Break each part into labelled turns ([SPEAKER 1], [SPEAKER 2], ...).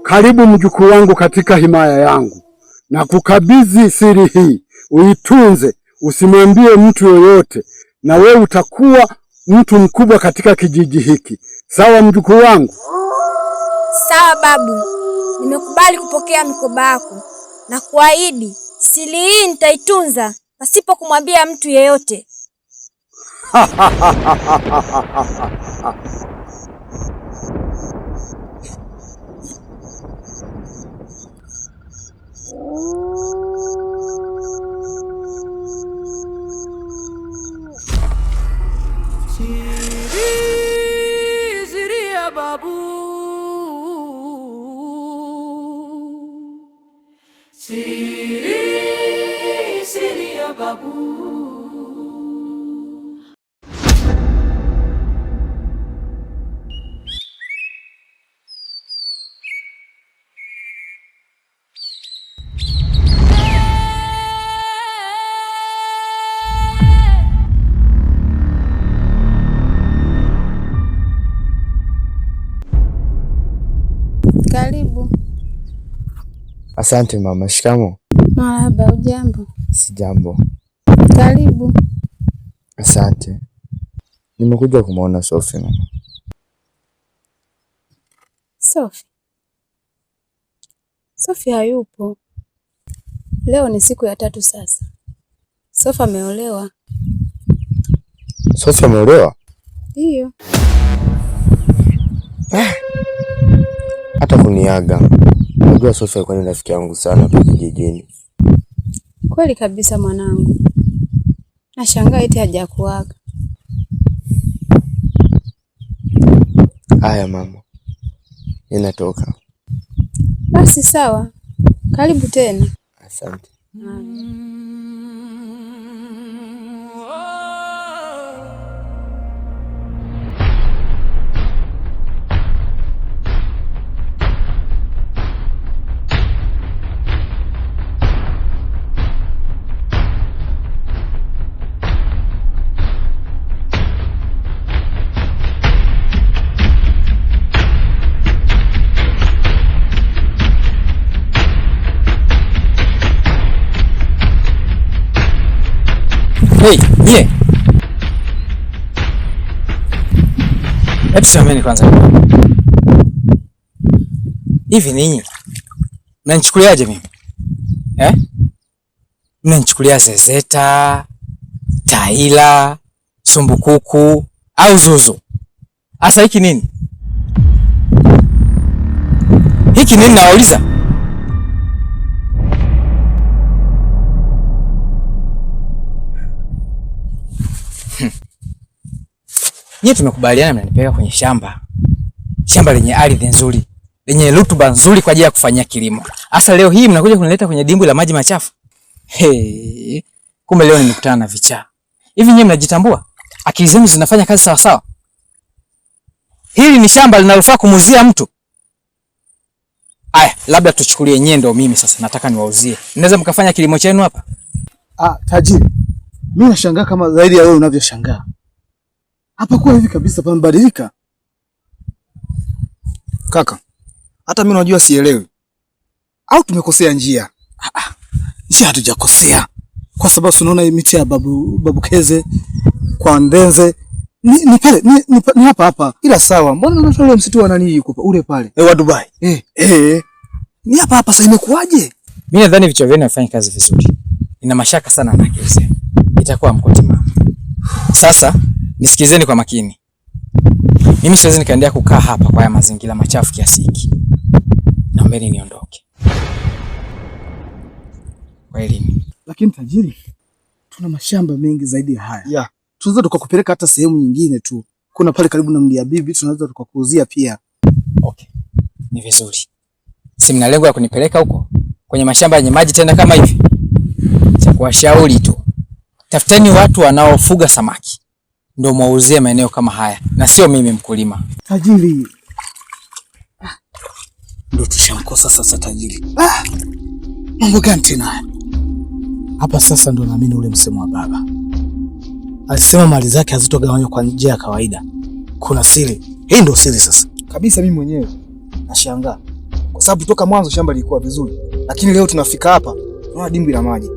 [SPEAKER 1] Karibu mjukuu wangu katika himaya yangu, na kukabidhi siri hii, uitunze, usimwambie mtu yoyote, na wewe utakuwa mtu mkubwa katika kijiji hiki. Sawa mjukuu wangu?
[SPEAKER 2] Sawa babu, nimekubali kupokea mikoba yako na kuahidi siri hii nitaitunza pasipo kumwambia mtu yeyote.
[SPEAKER 3] Siri ya babu, siri ya babu.
[SPEAKER 2] Karibu.
[SPEAKER 4] Asante mama. Shikamo.
[SPEAKER 2] Marahaba. Ujambo?
[SPEAKER 4] Sijambo.
[SPEAKER 2] Karibu.
[SPEAKER 4] Asante. Nimekuja kumuona Sophie mama.
[SPEAKER 2] Sophie hayupo. Leo ni siku ya 3 sasa. Sophie ameolewa.
[SPEAKER 4] Sophie ameolewa?
[SPEAKER 2] Ndio.
[SPEAKER 4] Hata kuniaga. Unajua Sophie alikuwa ni rafiki yangu sana hapa kijijini.
[SPEAKER 2] Kweli kabisa mwanangu. Nashangaa eti hajakuaga.
[SPEAKER 4] Haya mama. Ninatoka.
[SPEAKER 2] Basi sawa. Karibu tena.
[SPEAKER 4] Asante.
[SPEAKER 5] Hey, ye. Hebu sameni kwanza. Hivi ninyi mnanichukuliaje mimi? Mnanichukulia zezeta, taila, sumbukuku au zuzu? Asa hiki nini? Hiki nini nauliza? Nyie tumekubaliana mnanipeleka kwenye shamba lenye ardhi nzuri, lenye rutuba nzuri kwa ajili ya kufanyia kilimo. Asa leo hii mnakuja kunileta kwenye dimbwi la maji machafu. Hey, kumbe leo nimekutana na vichaa. Hivi nyie mnajitambua? Akili zenu zinafanya kazi sawa sawa? Hili ni shamba linalofaa kumuzia mtu. Aya, labda tuchukulie nyie ndio mimi sasa nataka niwauzie. Mnaweza mkafanya kilimo chenu hapa?
[SPEAKER 6] Tajiri. Mimi nashangaa kama zaidi ya wewe unavyoshangaa. Hapa kwa hivi kabisa pamebadilika. Kaka, hata mimi unajua sielewi. Au tumekosea njia? Njia hatujakosea. Kwa sababu unaona hii miti ya babu Keze kwa Ndenze ni pale ni hapa. Ila sawa, mbona unatoa ule msitu wa nani yuko ule pale? Wa Dubai. Ni hapa sasa imekuaje?
[SPEAKER 5] Mimi nadhani vichwa vyenu vinafanya kazi vizuri. Nina mashaka sana na akili zenu. Itakuwa mkoti mama. Sasa nisikizeni kwa makini. Mimi siwezi nikaendelea kukaa hapa kwa haya mazingira machafu kiasi hiki. Naombeni niondoke. Kweli.
[SPEAKER 6] Lakini tajiri, tuna mashamba mengi zaidi ya haya. Tunaweza tukakupeleka hata sehemu nyingine tu. Kuna pale karibu na Mlia Bibi tunaweza tukakuuzia pia.
[SPEAKER 5] Okay. Ni vizuri. Si mna lengo la kunipeleka huko kwenye mashamba yenye maji tena kama hivi? Cha kuwashauri tu. Tafuteni watu wanaofuga samaki. Ndio muuzie maeneo kama haya na sio mimi mkulima.
[SPEAKER 6] Tajiri. Ndio tushamkosa sasa tajiri. Mambo gani tena? Hapa sasa ndo naamini ule msemo wa baba. Alisema mali zake hazitogawanywa kwa njia ya kawaida. Kuna siri. Hii ndio siri sasa. Kabisa mimi mwenyewe nashangaa. kwa sababu toka mwanzo shamba lilikuwa vizuri, lakini leo tunafika hapa tunaona dimbwi la maji.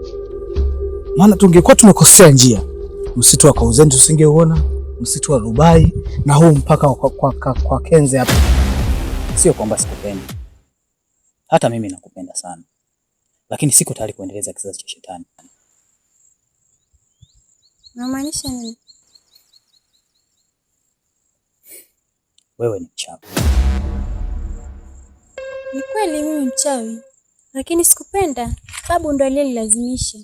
[SPEAKER 6] Maana tungekuwa tumekosea njia, msitu wa Kauzeni tusingeuona, msitu wa Rubai na huu mpaka kwa Kenze hapa.
[SPEAKER 5] Sio kwamba sikupendi, hata mimi nakupenda sana, lakini siko tayari kuendeleza kizazi cha shetani.
[SPEAKER 2] Unamaanisha nini?
[SPEAKER 5] Wewe ni mchawi.
[SPEAKER 2] Ni kweli mimi mchawi, lakini sikupenda, babu ndo aliyenilazimisha.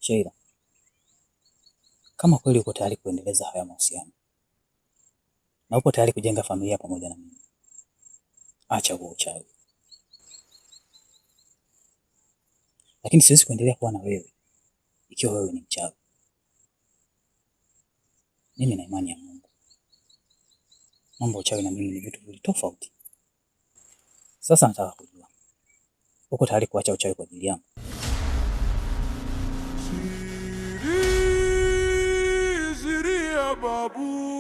[SPEAKER 5] Sheila, kama kweli uko tayari kuendeleza haya mahusiano na uko tayari kujenga familia pamoja na mimi, acha huo uchawi. Lakini siwezi kuendelea kuwa na wewe ikiwa wewe ni mchawi. Mimi na imani ya Mungu. Mambo uchawi na mimi ni vitu viwili tofauti. Sasa nataka kujua, uko tayari kuacha uchawi kwa ajili yangu?
[SPEAKER 3] Siri ya babu.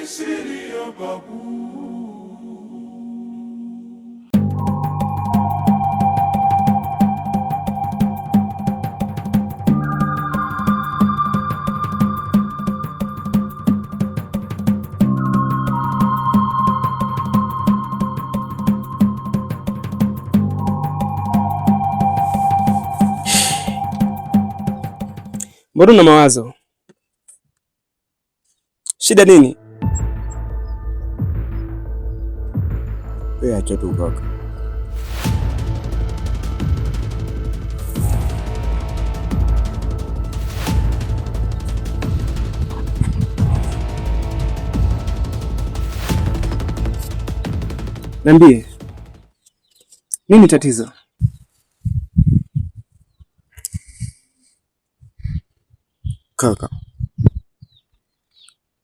[SPEAKER 3] Siri ya babu.
[SPEAKER 7] Mbona una mawazo? Shida nini?
[SPEAKER 4] Wewe acha tu kaka.
[SPEAKER 7] Niambie, nini tatizo?
[SPEAKER 4] Kaka,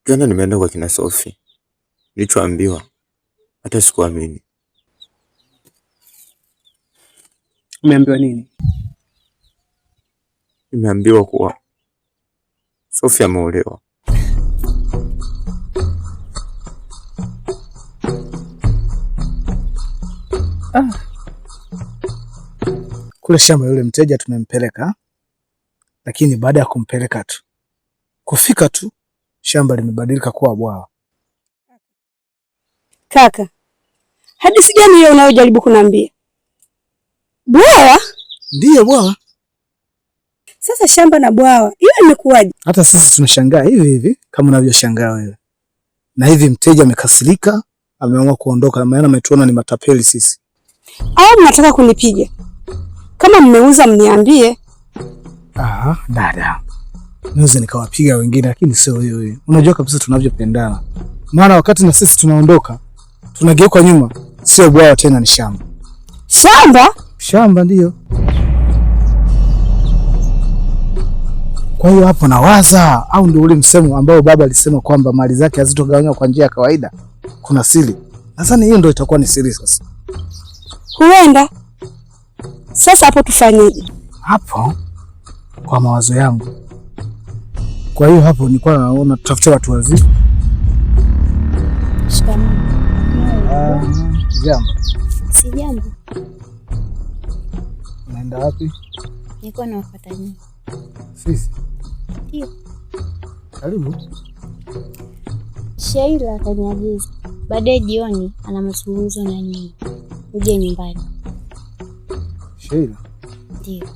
[SPEAKER 4] jana nimeenda kwa kina Sophie. Nilichoambiwa hata sikuamini.
[SPEAKER 7] Umeambiwa nini?
[SPEAKER 4] Nimeambiwa kuwa Sophie ameolewa.
[SPEAKER 6] Kule shamba yule mteja tumempeleka, lakini baada ya kumpeleka tu kufika tu shamba limebadilika kuwa bwawa.
[SPEAKER 8] Kaka, hadithi gani hiyo unayojaribu kuniambia? Bwawa?
[SPEAKER 6] Ndiyo bwawa.
[SPEAKER 8] Sasa shamba na bwawa, hiyo imekuwaje?
[SPEAKER 6] Hata sisi tunashangaa hivi hivi kama unavyoshangaa wewe. Na hivi mteja amekasirika, ameamua kuondoka, maana ametuona ni matapeli sisi.
[SPEAKER 8] Au mnataka kunipiga? Kama mmeuza mniambie.
[SPEAKER 6] Dada. Naweza nikawapiga wengine lakini sio wewe. Unajua kabisa tunavyopendana. Maana wakati na sisi tunaondoka, tunageuka nyuma, sio bwawa tena, ni shamba.
[SPEAKER 8] Shamba?
[SPEAKER 6] Shamba ndiyo. Kwa hiyo hapo nawaza, au ndio ule msemo ambao baba alisema kwamba mali zake hazitogawanywa kwa njia ya kawaida, kuna siri. Nadhani hiyo ndio itakuwa ni siri sasa.
[SPEAKER 8] Huenda. Sasa hapo tufanyeje?
[SPEAKER 6] Hapo kwa mawazo yangu. Kwa hiyo hapo nilikuwa naona tutafute watu wazima. Jambo.
[SPEAKER 2] Si jambo.
[SPEAKER 6] Unaenda wapi?
[SPEAKER 2] Niko nawafuata nyinyi.
[SPEAKER 6] Sisi.
[SPEAKER 2] Ndio.
[SPEAKER 6] Karibu.
[SPEAKER 2] Sheila akaniagiza baadaye jioni ana mazungumzo na nyinyi. Uje nyumbani.
[SPEAKER 6] Sheila.
[SPEAKER 2] Ndio.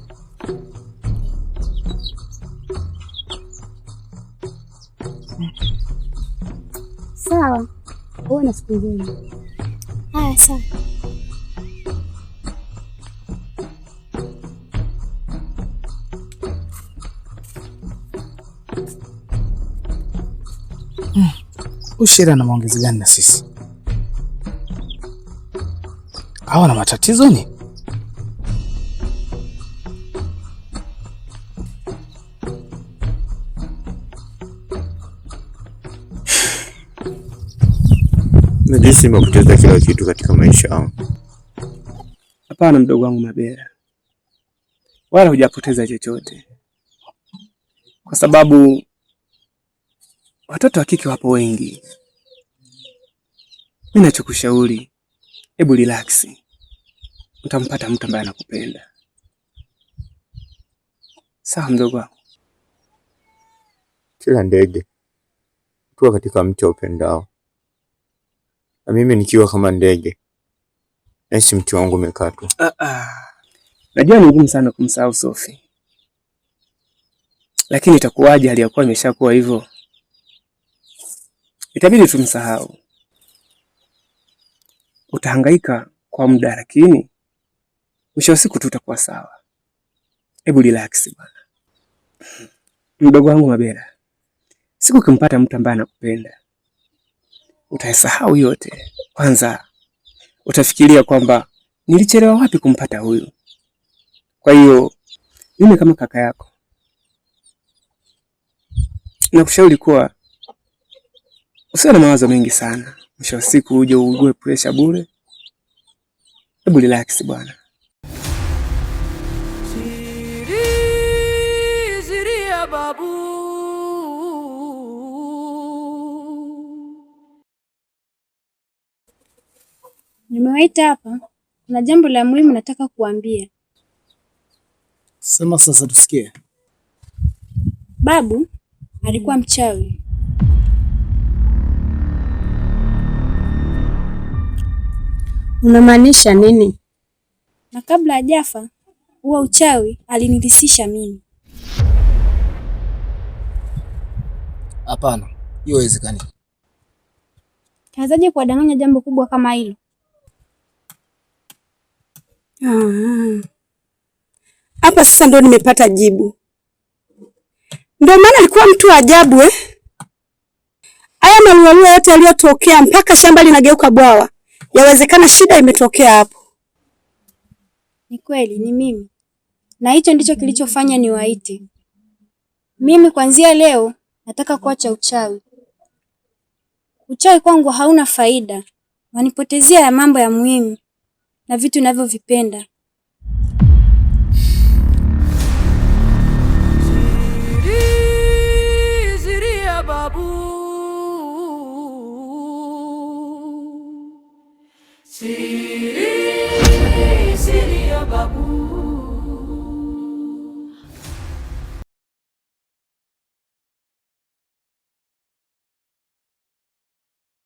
[SPEAKER 2] Sawa. Uwe na siku njema. Haya, sawa.
[SPEAKER 6] Sheila na maongezi gani na sisi? Hawa na matatizo ni?
[SPEAKER 4] Najisi nimepoteza kila kitu katika maisha yangu.
[SPEAKER 7] Hapana mdogo wangu Mabera, wala hujapoteza chochote. kwa sababu watoto wa kike wapo wengi. Mimi nachokushauri, hebu relax, utampata mtu ambaye anakupenda. Sawa mdogo wangu?
[SPEAKER 4] Kila ndege tuwa katika mti upendao, na mimi nikiwa kama ndege nahisi mti wangu umekatwa.
[SPEAKER 7] Najua ni ngumu sana kumsahau Sophie, lakini itakuwaje hali ya kuwa imeshakuwa hivyo? Itabidi tumsahau. Utahangaika kwa muda, lakini mwisho wa siku tutakuwa sawa. Hebu relax bwana. Mdogo wangu Mabera, siku ukimpata mtu ambaye anakupenda utasahau yote. Kwanza utafikiria kwamba nilichelewa wapi kumpata huyu. Kwa hiyo mimi kama kaka yako nakushauri kuwa usiwe na mawazo mengi sana, mwisho wa siku uje ugue pressure bure. Hebu relax bwana.
[SPEAKER 3] Siri ya babu.
[SPEAKER 2] Nimewaita hapa, kuna jambo la muhimu nataka kuambia.
[SPEAKER 6] Sema sasa tusikie.
[SPEAKER 2] Babu alikuwa mchawi.
[SPEAKER 8] Unamaanisha nini?
[SPEAKER 2] Na kabla hajafa, huo uchawi alinirithisha mimi.
[SPEAKER 5] Hapana, hiyo haiwezekani.
[SPEAKER 2] Tawezaje kuwadanganya jambo kubwa kama hilo?
[SPEAKER 8] Hapa sasa ndo nimepata jibu. Ndio maana alikuwa mtu wa ajabu eh? Haya malualua yote yaliyotokea mpaka shamba linageuka bwawa, yawezekana shida imetokea hapo.
[SPEAKER 2] Ni kweli, ni mimi. Na hicho ndicho kilichofanya niwaite. Mimi kuanzia leo nataka kuacha uchawi. Uchawi kwangu hauna faida. Wanipotezea ya mambo ya muhimu na vitu ninavyovipenda.
[SPEAKER 3] Siri ya babu. Siri ya babu.